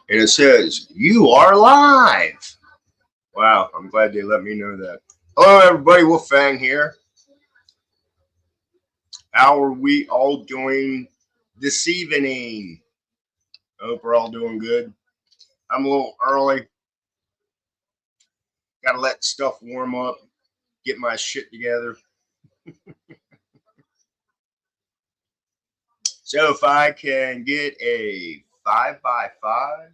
and it says, "You are live." Wow, I'm glad they let me know that. Hello, everybody. Wolfang here. How are we all doing this evening? I hope we're all doing good. I'm a little early. Got to let stuff warm up, get my shit together. So if I can get a 5x5,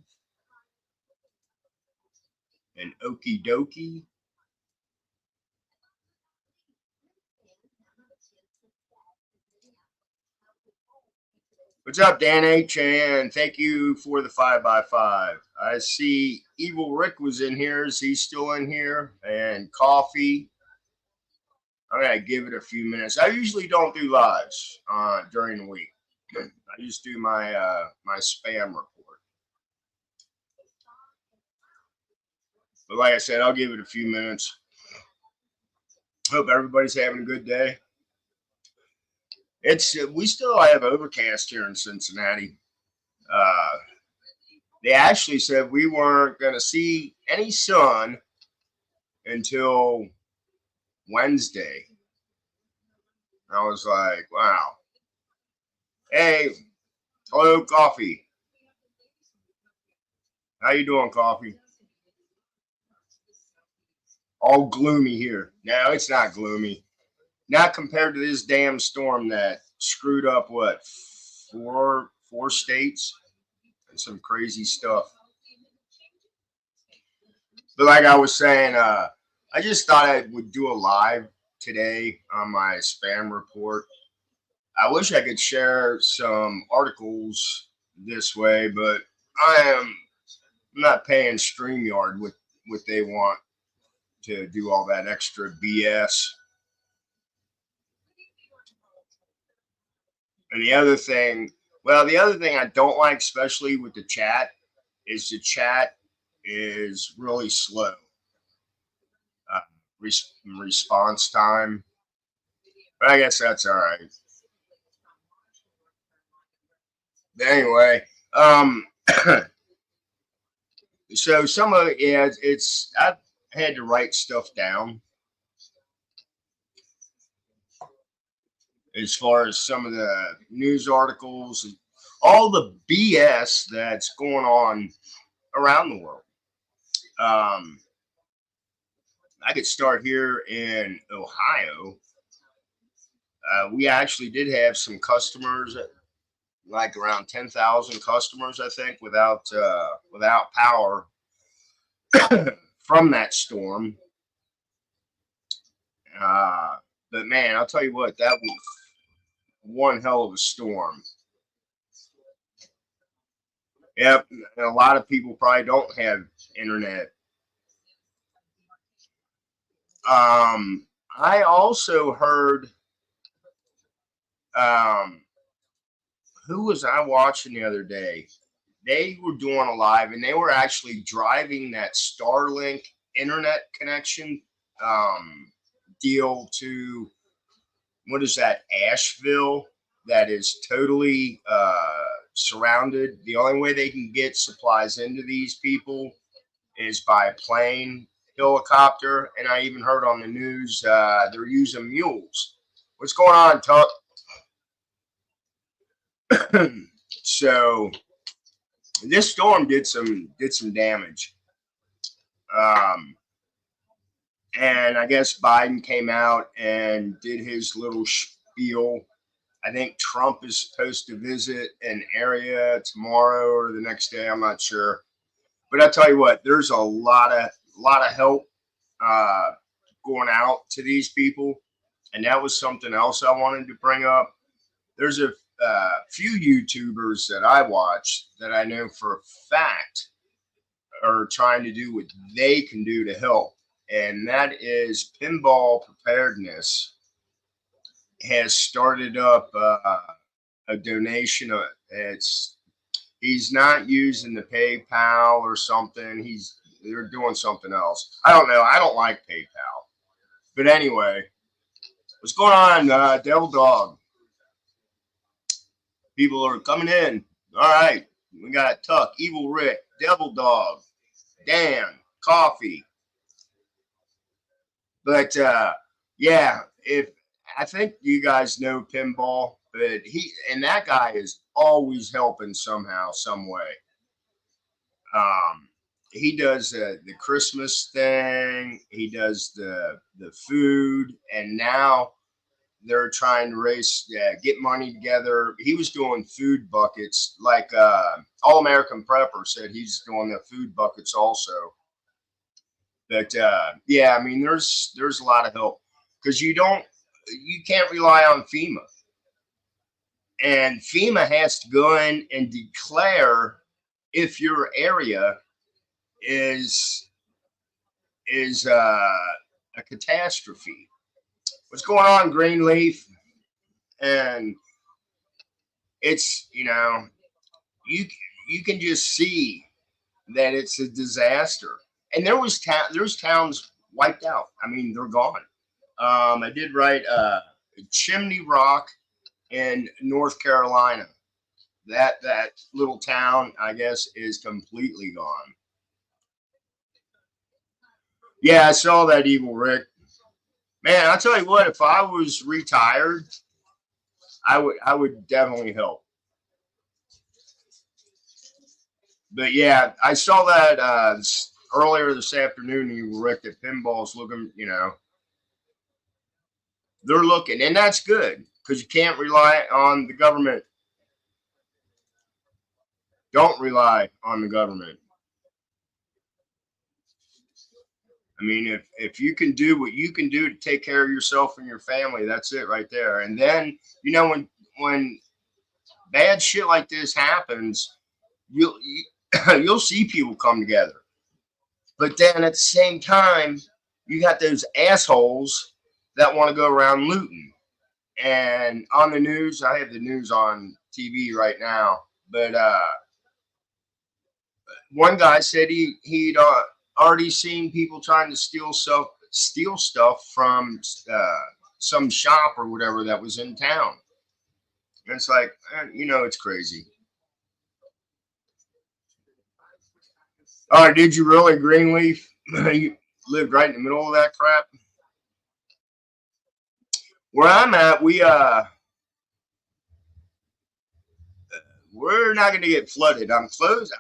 an okie dokie. What's up, Dan H? And thank you for the 5x5. I see Evil Rick was in here. Is he still in here? And Coffee. I'm going to give it a few minutes. I usually don't do lives during the week. I just do my spam report. But like I said, I'll give it a few minutes. Hope everybody's having a good day. We still have overcast here in Cincinnati. They actually said we weren't going to see any sun until Wednesday. I was like, wow. Hey, hello, Coffee. How you doing, Coffee? All gloomy here. No, it's not gloomy. Not compared to this damn storm that screwed up what four states and some crazy stuff. But like I was saying, I just thought I would do a live today on my spam report. I wish I could share some articles this way, but I'm not paying StreamYard what they want to do all that extra BS. And the other thing I don't like, especially with the chat, is the chat is really slow. Response time. But I guess that's all right. But anyway, so some of it, yeah, I had to write stuff down as far as some of the news articles and all the BS that's going on around the world. I could start here in Ohio. We actually did have some customers, like around 10,000 customers, I think, without power from that storm. But man, I'll tell you what, that was one hell of a storm. Yep, and a lot of people probably don't have internet. I also heard, who was I watching the other day? They were doing a live, and they were actually driving that Starlink internet connection deal to, what is that, Asheville, that is totally surrounded. The only way they can get supplies into these people is by plane, helicopter, and I even heard on the news they're using mules. What's going on, Tuck? So this storm did some damage. And I guess Biden came out and did his little spiel. I think Trump is supposed to visit an area tomorrow or the next day. I'm not sure. But I tell you what, there's a lot of help going out to these people. And that was something else I wanted to bring up. There's a few YouTubers that I watch that I know for a fact are trying to do what they can do to help. And that is Pinball Preparedness has started up a donation. He's not using the PayPal or something. They're doing something else. I don't know. I don't like PayPal. But anyway, what's going on, Devil Dog? People are coming in. All right. We got Tuck, Evil Rick, Devil Dog, Dan, Coffee. But yeah, if I think you guys know Pinball, but that guy is always helping somehow, some way. He does the Christmas thing. He does the food, and now they're trying to get money together. He was doing food buckets, like All American Prepper said he's doing the food buckets also. But yeah, I mean, there's a lot of help because you can't rely on FEMA, and FEMA has to go in and declare if your area is a catastrophe. What's going on, Greenleaf? And it's you can just see that it's a disaster. And there's towns wiped out. I mean, they're gone. I did write Chimney Rock in North Carolina. That little town, I guess, is completely gone. Yeah, I saw that, Evil Rick. Man, I'll tell you what, if I was retired, I would definitely help. But yeah, I saw that earlier this afternoon. Evil Rick, that Pinball's looking, they're looking, and that's good because you can't rely on the government. Don't rely on the government. I mean, if you can do what you can do to take care of yourself and your family, that's it right there. And then when bad shit like this happens, you'll see people come together. But then at the same time, you got those assholes that want to go around looting. And on the news, I have the news on TV right now, but one guy said he'd already seen people trying to steal stuff from some shop or whatever that was in town. And it's like, it's crazy. All right, did you really, Greenleaf? You lived right in the middle of that crap. Where I'm at, we're not going to get flooded. I'm close.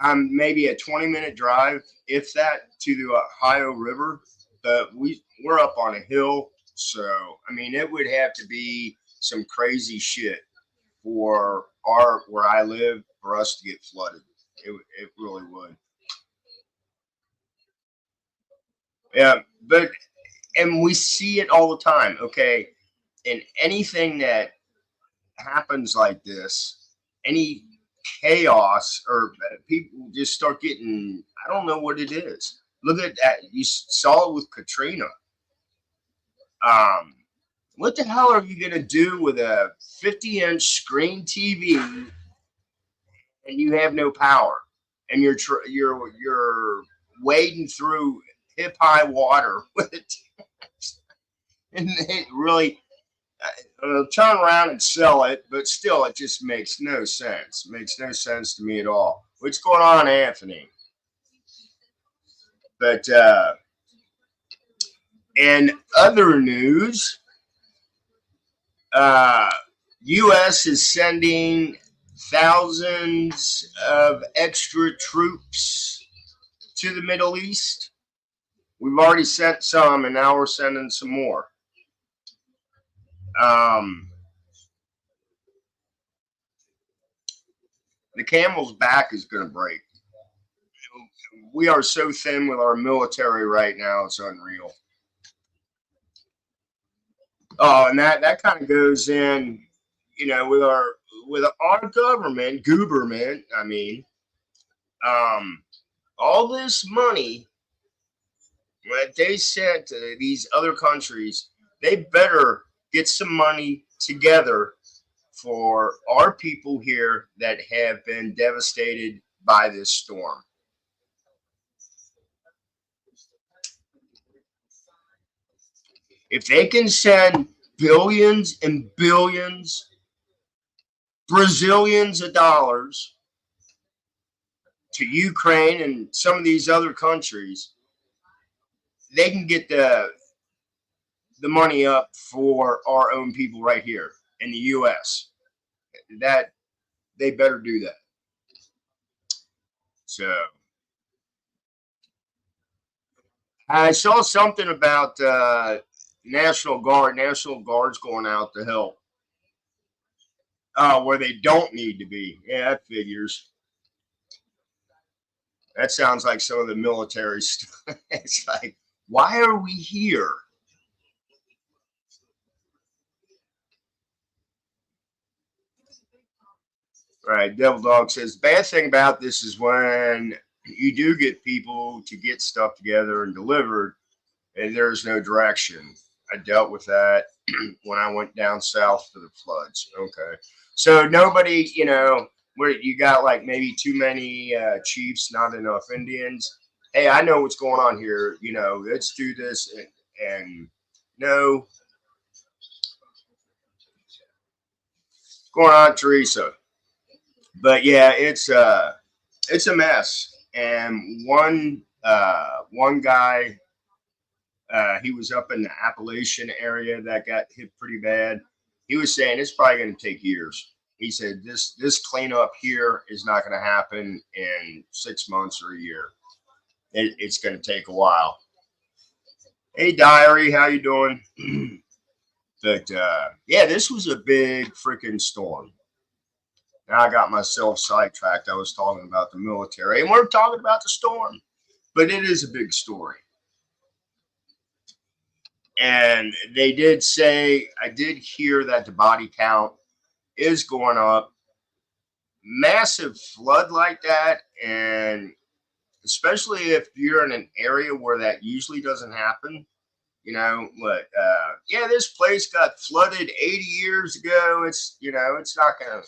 I'm maybe a 20-minute drive, if that, to the Ohio River. But we're up on a hill, so I mean, it would have to be some crazy shit for where I live for us to get flooded. It really would. Yeah, but and we see it all the time. Okay, and anything that happens like this, any chaos or people just start getting, I don't know what it is. Look at that. You saw it with Katrina. Um, what the hell are you going to do with a 50-inch screen TV and you have no power and you're wading through hip high water with it? And it really turn around and sell it, but still, it just makes no sense. Makes no sense to me at all. What's going on, Anthony? But in other news, uh, U.S. is sending thousands of extra troops to the Middle East. We've already sent some, and now we're sending some more. Um, the camel's back is going to break. We are so thin with our military right now; it's unreal. Oh, and that kind of goes in, with our government. I mean, um, all this money that they sent to these other countries, they better get some money together for our people here that have been devastated by this storm. If they can send billions and billions Brazilians of dollars to Ukraine and some of these other countries, they can get the money up for our own people right here in the U.S. That they better do that. So I saw something about National Guard's going out to help where they don't need to be. Yeah, that figures. That sounds like some of the military stuff. It's like, why are we here? Right. Devil Dog says, bad thing about this is when you do get people to get stuff together and delivered, and there's no direction. I dealt with that when I went down south for the floods. Okay. So nobody, where you got like maybe too many chiefs, not enough Indians. Hey, I know what's going on here. Let's do this. And no, what's going on, Teresa? But yeah, it's a mess. And one guy, he was up in the Appalachian area that got hit pretty bad. He was saying it's probably going to take years. He said this cleanup here is not going to happen in 6 months or a year. It's going to take a while. Hey, Diary, how you doing? But yeah, this was a big freaking storm. Now I got myself sidetracked. I was talking about the military, and we're talking about the storm, but it is a big story. And they did say, I did hear that the body count is going up. Massive flood like that, and especially if you're in an area where that usually doesn't happen, but yeah, this place got flooded 80 years ago. It's not gonna,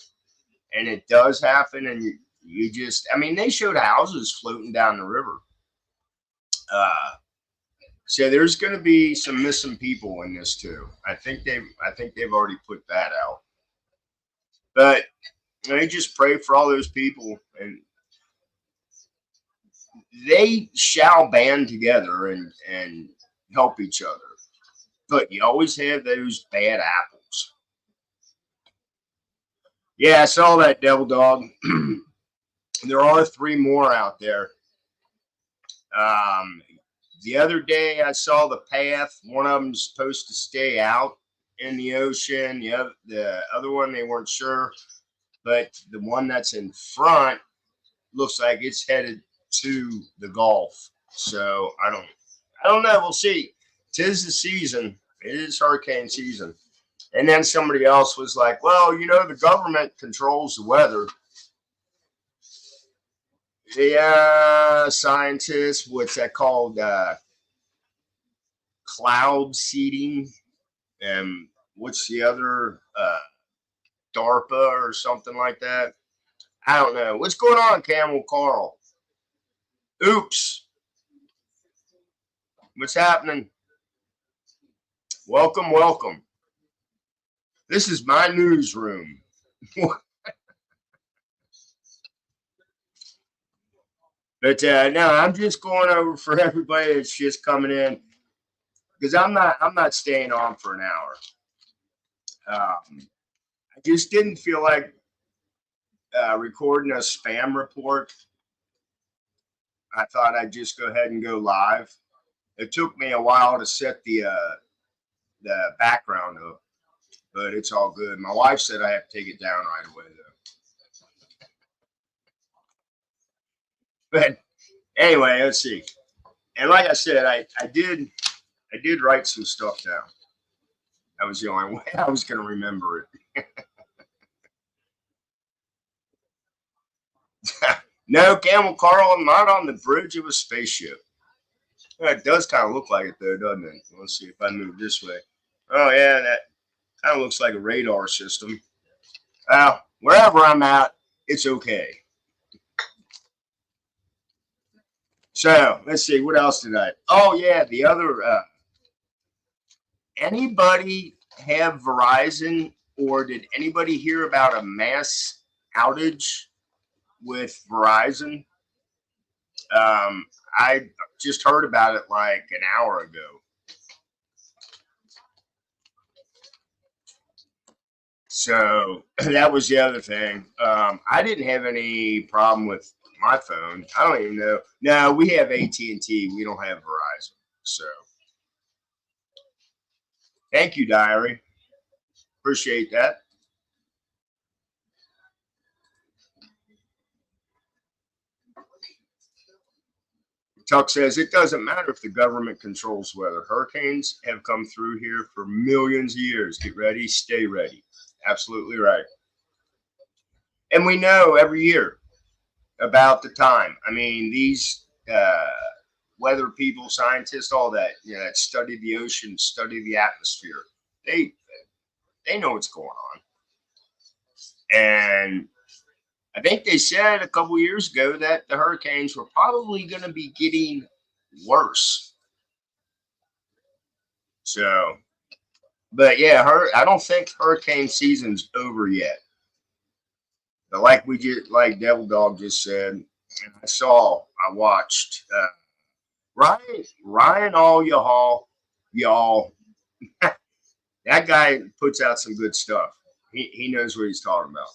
and it does happen, and you just, I mean, they showed houses floating down the river. So there's going to be some missing people in this too. I think they've already put that out. But I just pray for all those people, and they shall band together and help each other. But you always have those bad apples. Yeah, I saw that, Devil Dog. There are 3 more out there. The other day I saw the path. One of them's supposed to stay out in the ocean. The other one, they weren't sure. But the one that's in front looks like it's headed to the Gulf. So I don't know. We'll see. 'Tis the season. It is hurricane season. And then somebody else was like, well, the government controls the weather. The scientists, what's that called? Cloud seeding. And what's the other? DARPA or something like that. I don't know. What's going on, Camel Carl? Oops. What's happening? Welcome, welcome. This is my newsroom. But no, I'm just going over for everybody that's just coming in, because I'm not staying on for an hour. I just didn't feel like recording a spam report. I thought I'd just go ahead and go live. It took me a while to set the background up, but it's all good. My wife said I have to take it down right away, though. But anyway, let's see. And like I said, I did write some stuff down. That was the only way I was going to remember it. No, Camel Carl, I'm not on the bridge of a spaceship. It does kind of look like it, though, doesn't it? Let's see if I move this way. Oh, yeah, that kind of looks like a radar system. Well, wherever I'm at, it's okay. So let's see, what else did I? Oh yeah, the other. Anybody have Verizon or did anybody hear about a mass outage with Verizon? I just heard about it like an hour ago. So that was the other thing. I didn't have any problem with my phone. I don't even know. No, we have AT&T. We don't have Verizon. So thank you, Diary. Appreciate that. Tuck says it doesn't matter if the government controls weather. Hurricanes have come through here for millions of years. Get ready, stay ready. Absolutely right. And we know every year about the time. I mean, these weather people, scientists, all that, that study the ocean, study the atmosphere. They they know what's going on. And I think they said a couple years ago that the hurricanes were probably going to be getting worse. So, but yeah, I don't think hurricane season's over yet. But like Devil Dog just said, and I watched Ryan all y'all. That guy puts out some good stuff. He knows what he's talking about.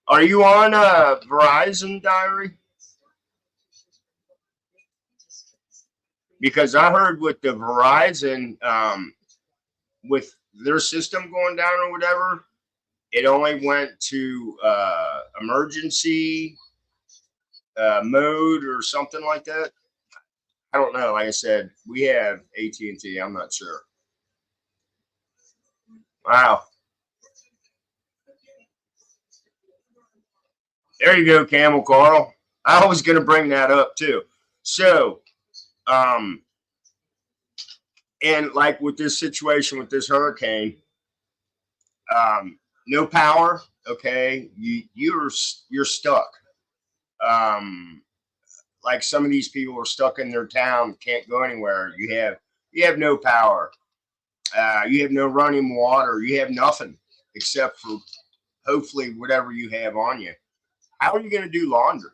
Are you on Verizon, Diary? Because I heard with the Verizon, with their system going down or whatever, it only went to emergency mode or something like that. I don't know. Like I said, we have AT&T. I'm not sure. Wow. There you go, Camel Carl. I was going to bring that up too. So, and like with this situation with this hurricane, no power. Okay, you're stuck. Like some of these people are stuck in their town, can't go anywhere. You have no power. You have no running water. You have nothing except for hopefully whatever you have on you. How are you going to do laundry?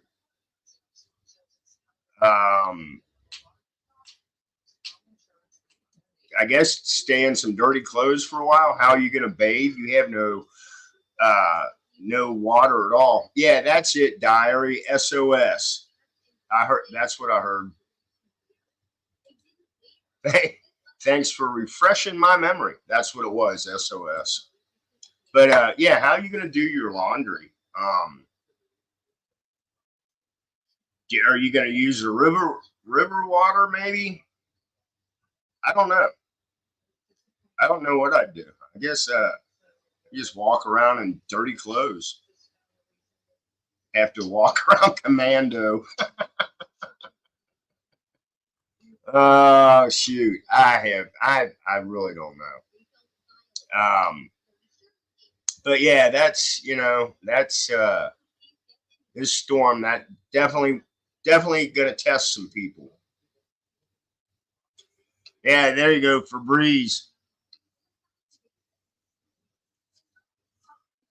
I guess stay in some dirty clothes for a while. How are you going to bathe? You have no water at all. Yeah, that's it. Diary SOS. I heard that's what I heard. Thanks for refreshing my memory. That's what it was. SOS. But yeah, how are you going to do your laundry? Are you going to use the river water? Maybe. I don't know. I don't know what I'd do. I guess you just walk around in dirty clothes. Have to walk around commando. Oh shoot. I really don't know. But yeah, that's this storm that definitely gonna test some people. Yeah, there you go for Breeze.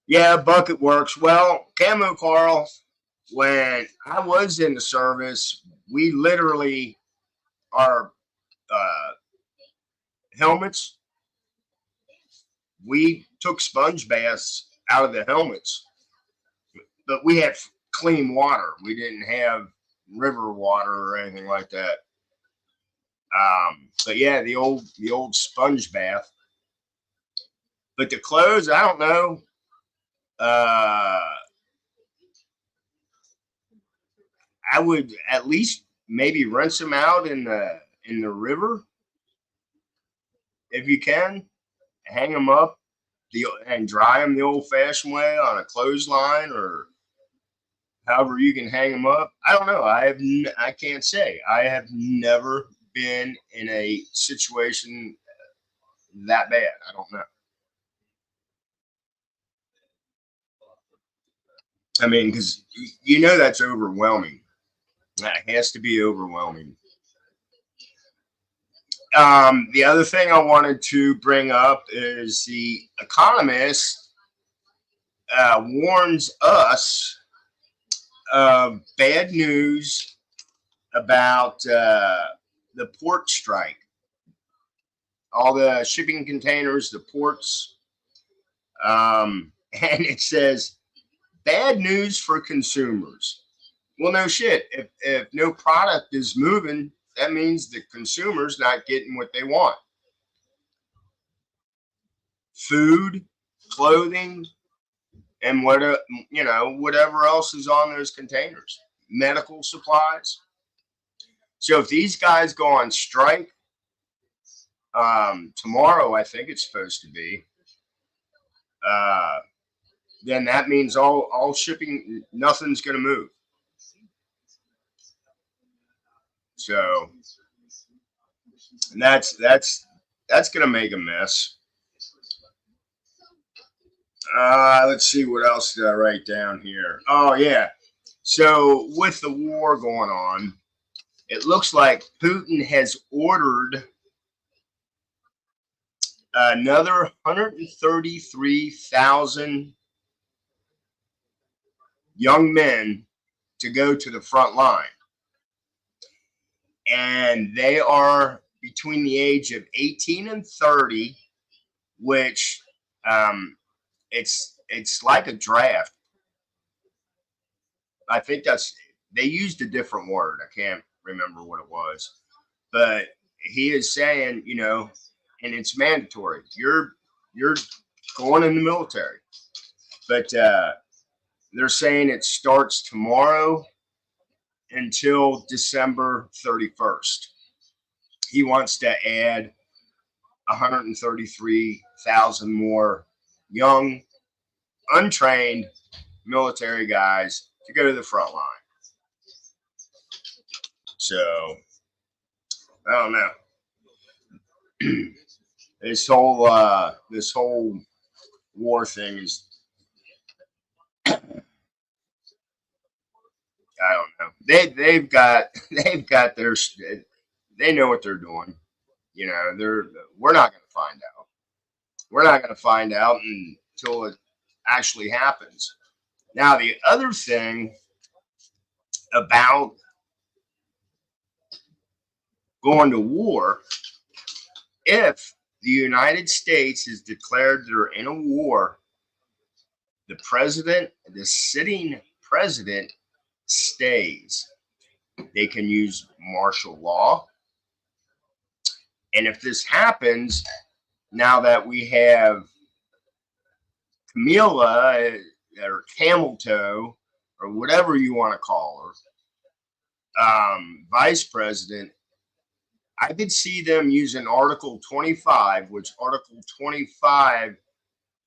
Yeah, bucket works. Well, Camo Carl, when I was in the service, we literally our helmets, we took sponge baths out of the helmets, but we had clean water. We didn't have river water or anything like that. But yeah, the old sponge bath. But the clothes, I don't know. Uh, I would at least maybe rinse them out in the river if you can. Hang them up and dry them the old-fashioned way on a clothesline or however you can hang them up. I don't know. I can't say. I have never been in a situation that bad. I don't know. I mean, because that's overwhelming. That has to be overwhelming. The other thing I wanted to bring up is the Economist warns us of bad news about the port strike. All the shipping containers, the ports, and it says bad news for consumers. Well, no shit. If no product is moving, that means the consumer's not getting what they want. Food, clothing, and whatever else is on those containers, medical supplies. So if these guys go on strike tomorrow, I think it's supposed to be, uh, then that means all shipping, nothing's going to move. So, and that's going to make a mess. Let's see, what else did I write down here? Oh yeah. So with the war going on, it looks like Putin has ordered another 133,000 young men to go to the front line. And they are between the age of 18 and 30, which it's like a draft. I think they used a different word. I can't remember what it was, but he is saying, and it's mandatory. You're going in the military, but they're saying it starts tomorrow until December 31st. He wants to add 133,000 more young, untrained military guys to go to the front line. So I don't know. this whole war thing is, I don't know. They've got their, they know what they're doing. We're not going to find out. We're not going to find out until it actually happens. Now the other thing about going to war, if the United States is declared they're in a war, the sitting president stays. They can use martial law. And if this happens, now that we have Camilla or Camel Toe or whatever you want to call her, vice president, I could see them using Article 25, which Article 25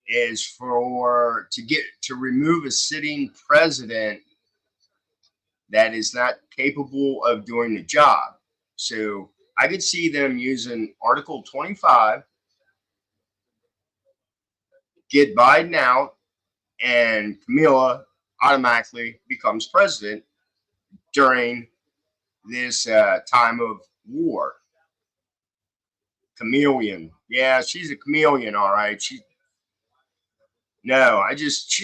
is to remove a sitting president that is not capable of doing the job. So I could see them using Article 25, get Biden out, and Camilla automatically becomes president during this time of war. Chameleon. Yeah, she's a chameleon, all right. She's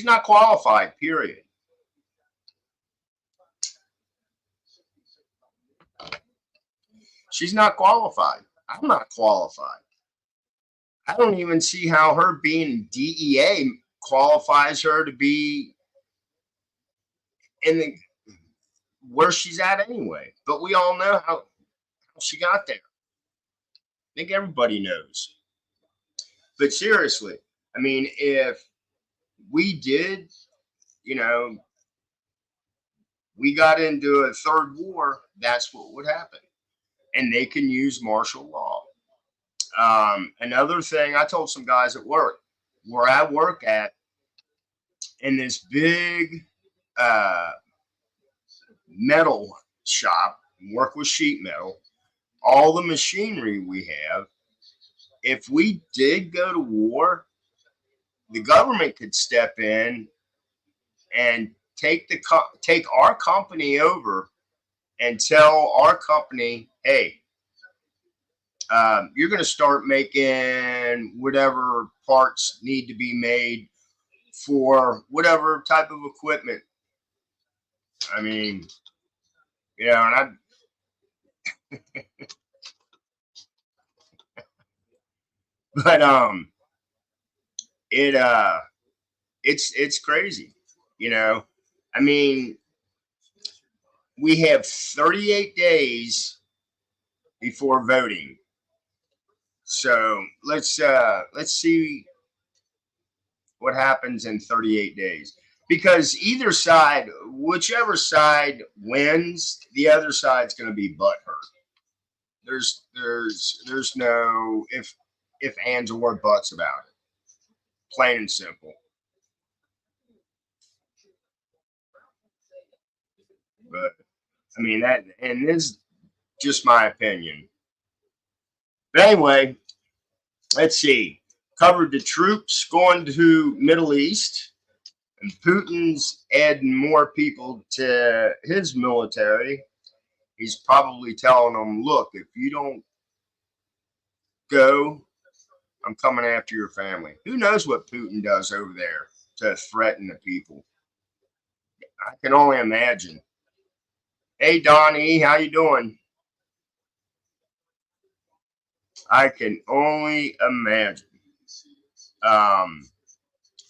not qualified, period. She's not qualified. I'm not qualified. I don't even see how her being DEA qualifies her to be in where she's at anyway. But we all know how she got there. I think everybody knows. But seriously, I mean, if we did, we got into a third war, that's what would happen. And they can use martial law. Another thing, I told some guys at work, where I work at, in this big metal shop, work with sheet metal, all the machinery we have, if we did go to war, the government could step in and take our company over and tell our company, hey, you're going to start making whatever parts need to be made for whatever type of equipment. I mean, and but it it's crazy, you know. I mean, we have 38 days before voting. So let's see what happens in 38 days. Because either side, whichever side wins, the other side's going to be butthurt. There's no if ands or buts about it. Plain and simple. But I mean that, and this is just my opinion. But anyway, let's see. Covered the troops going to Middle East, and Putin's adding more people to his military. He's probably telling them, look, if you don't go, I'm coming after your family. Who knows what Putin does over there to threaten the people? I can only imagine. Hey, Donnie, how you doing? I can only imagine. Um,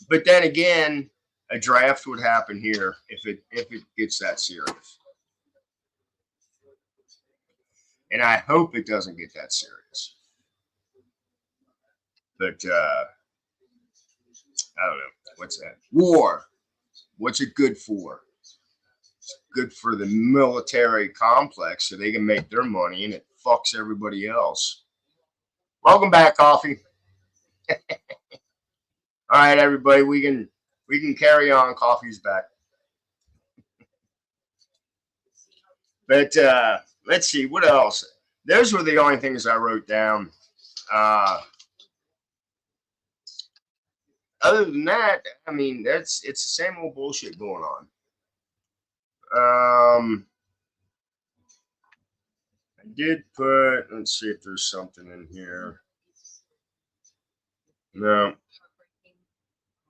but then again, a draft would happen here if it gets that serious, and I hope it doesn't get that serious. But I don't know what's that war. What's it good for? It's good for the military complex so they can make their money, and it fucks everybody else. Welcome back, Coffee. All right, everybody, we can carry on. Coffee's back. But let's see what else. Those were the only things I wrote down. Other than that, I mean, it's the same old bullshit going on. I did put. Let's see if there's something in here. No,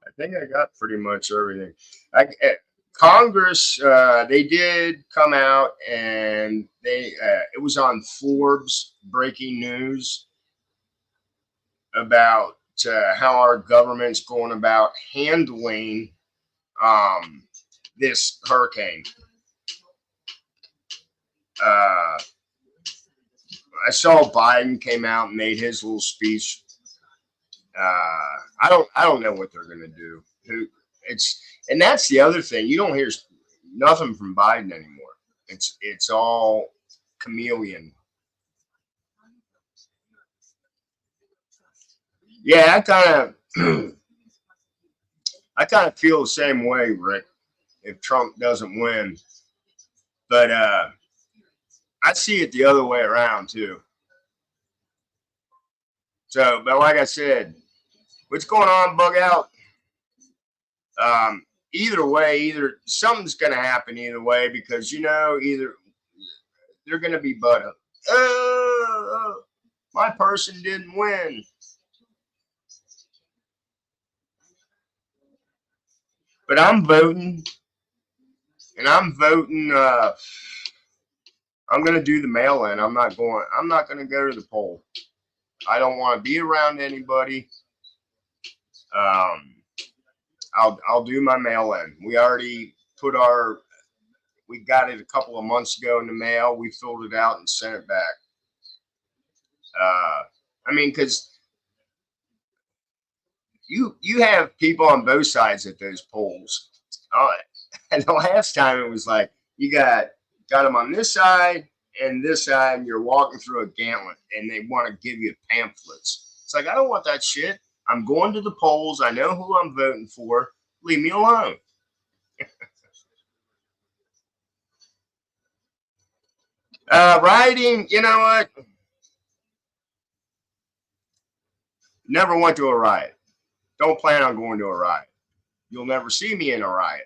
I think I got pretty much everything. Congress, they did come out and it was on Forbes breaking news about how our government's going about handling this hurricane. I saw Biden came out and made his little speech. I don't know what they're going to do. And that's the other thing. You don't hear nothing from Biden anymore. It's all chameleon. Yeah, I kind of feel the same way, Rick. If Trump doesn't win, but I see it the other way around too. So, but like I said, what's going on, Bug Out? Either way, either something's going to happen either way because either they're going to be butt up. My person didn't win. But I'm voting, and I'm voting. I'm going to do the mail-in. I'm not going to go to the poll. I don't want to be around anybody. I'll do my mail-in. We already we got it a couple of months ago in the mail. We filled it out and sent it back. I mean, because you have people on both sides at those polls. And the last time it was like you got them on this side and this side, and you're walking through a gauntlet, and they want to give you pamphlets. It's like, I don't want that shit. I'm going to the polls. I know who I'm voting for. Leave me alone. Rioting, you know what? Never went to a riot. Don't plan on going to a riot. You'll never see me in a riot.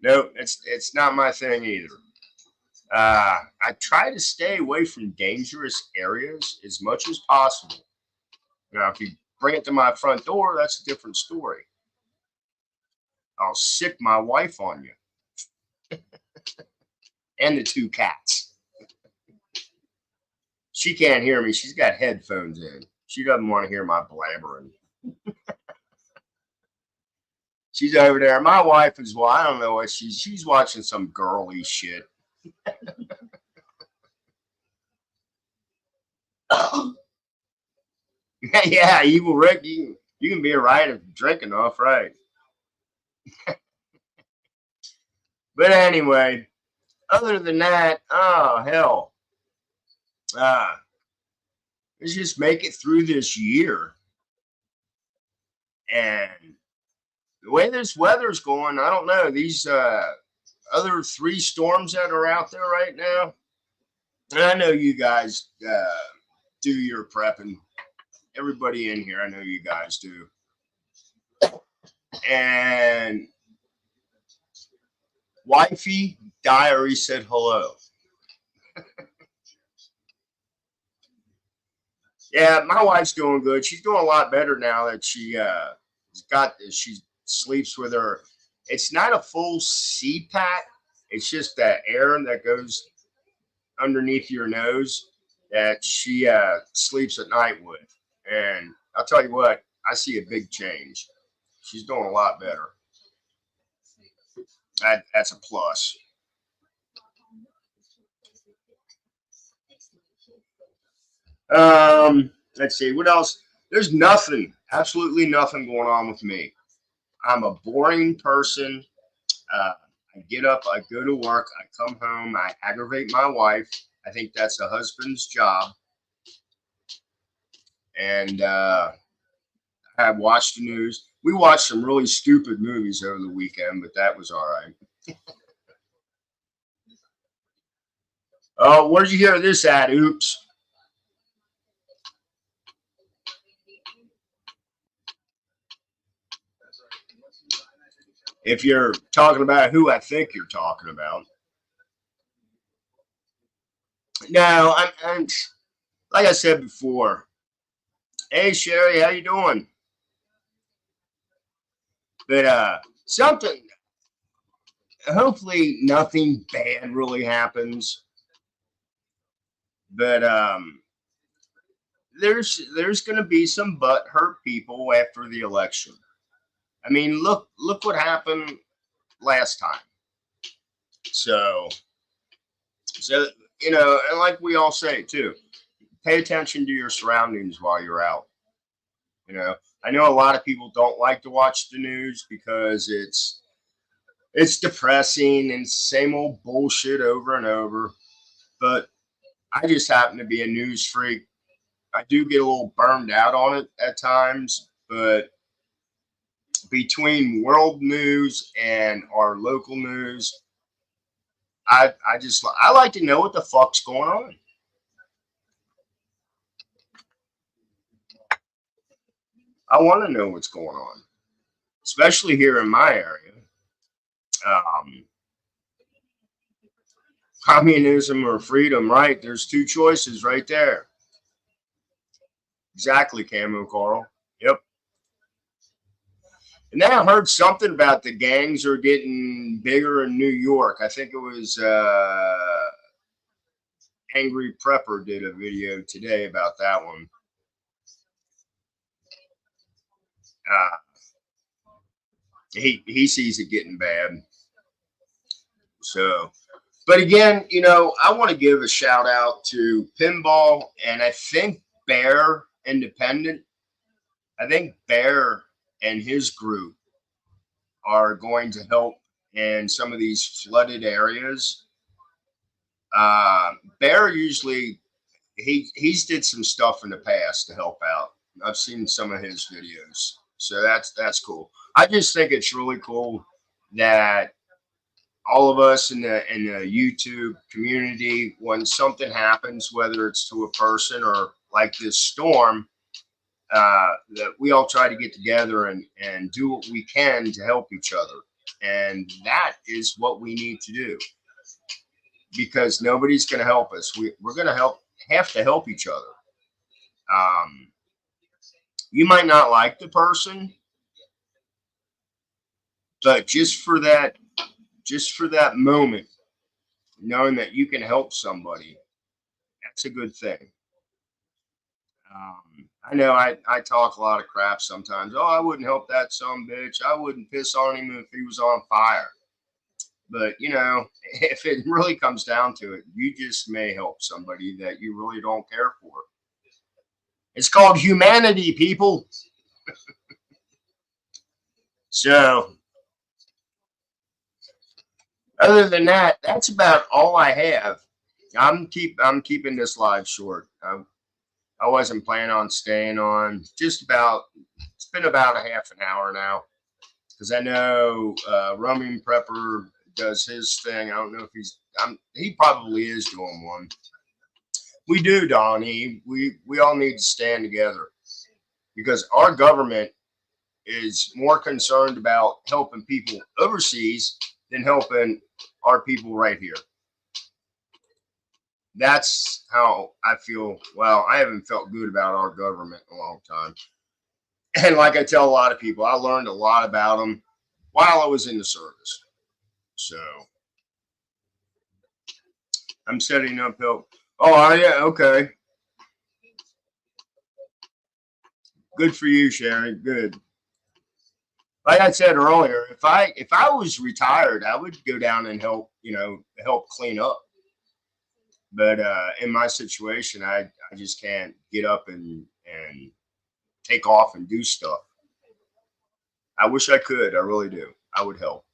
Nope, it's not my thing either. I try to stay away from dangerous areas as much as possible. Now, if you bring it to my front door, that's a different story. I'll sick my wife on you and the two cats. She can't hear me. She's got headphones in. She doesn't want to hear my blabbering. She's over there. My wife is, well, I don't know what she's watching some girly shit. Yeah, evil Rick, you can be a right if you drink enough, right? But anyway, other than that, oh hell. Uh let's just make it through this year. And the way this weather's going, I don't know. These other three storms that are out there right now. And I know you guys do your prepping. Everybody in here, I know you guys do. And Wifey Diary said hello. Yeah, my wife's doing good. She's doing a lot better now that she sleeps with her. It's not a full CPAP. It's just that air that goes underneath your nose that she sleeps at night with. And I'll tell you what, I see a big change. She's doing a lot better. That's a plus. Let's see what else. There's nothing, absolutely nothing going on with me. I'm a boring person. Uh, I get up, I go to work, I come home, I aggravate my wife. I think that's a husband's job. And I watched the news. We watched some really stupid movies over the weekend, but that was all right. Oh, where'd you hear this at? Oops. If you're talking about who I think you're talking about. No, I'm like I said before. Hey Sherry, how you doing? But something. Hopefully, nothing bad really happens. But there's going to be some butt hurt people after the election. I mean, look what happened last time. So so and like we all say too, pay attention to your surroundings while you're out. You know, I know a lot of people don't like to watch the news because it's depressing and same old bullshit over and over. But I just happen to be a news freak. I do get a little burned out on it at times, but between world news and our local news, I like to know what the fuck's going on. I want to know what's going on, especially here in my area. Um, Communism or freedom, right? There's two choices right there. Exactly, Camo Carl. Yep. And then I heard something about the gangs are getting bigger in New York. I think it was Angry Prepper did a video today about that one. Uh, he sees it getting bad. So, but again, I want to give a shout out to Pinball and I think Bear Independent. I think Bear and his group are going to help in some of these flooded areas. Bear usually he's did some stuff in the past to help out. I've seen some of his videos, so that's cool. I just think it's really cool that all of us in the YouTube community, when something happens, whether it's to a person or like this storm, that we all try to get together and do what we can to help each other, and that is what we need to do. because nobody's going to help us. We're going to have to help each other. You might not like the person, but just for that moment, knowing that you can help somebody, that's a good thing. I know I talk a lot of crap sometimes. Oh, I wouldn't help that some bitch. I wouldn't piss on him if he was on fire. But if it really comes down to it, you just may help somebody that you really don't care for. It's called humanity, people. So, other than that, that's about all I have. I'm keeping this live short. I wasn't planning on staying on. It's been about a half an hour now, because I know Roaming Prepper does his thing. I don't know if he probably is doing one. We do, Donnie. We all need to stand together, because our government is more concerned about helping people overseas than helping our people right here. That's how I feel. Well, I haven't felt good about our government in a long time. And like I tell a lot of people, I learned a lot about them while I was in the service. So I'm setting up help. Oh, yeah, okay. Good for you, Sharon. Good. Like I said earlier, if I was retired, I would go down and help clean up. But in my situation, I just can't get up and take off and do stuff. I wish I could. I really do. I would help.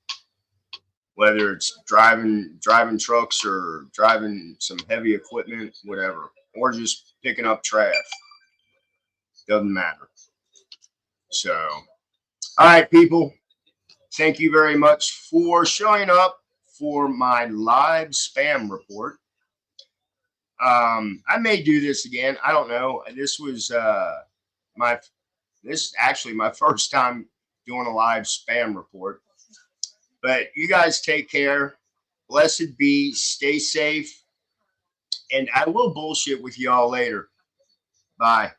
Whether it's driving trucks or driving some heavy equipment, whatever, or just picking up trash. Doesn't matter. So, all right, people. Thank you very much for showing up for my live spam report. I may do this again. I don't know. This was this is actually my first time doing a live spam report. But you guys take care. Blessed be. Stay safe. And I will bullshit with y'all later. Bye.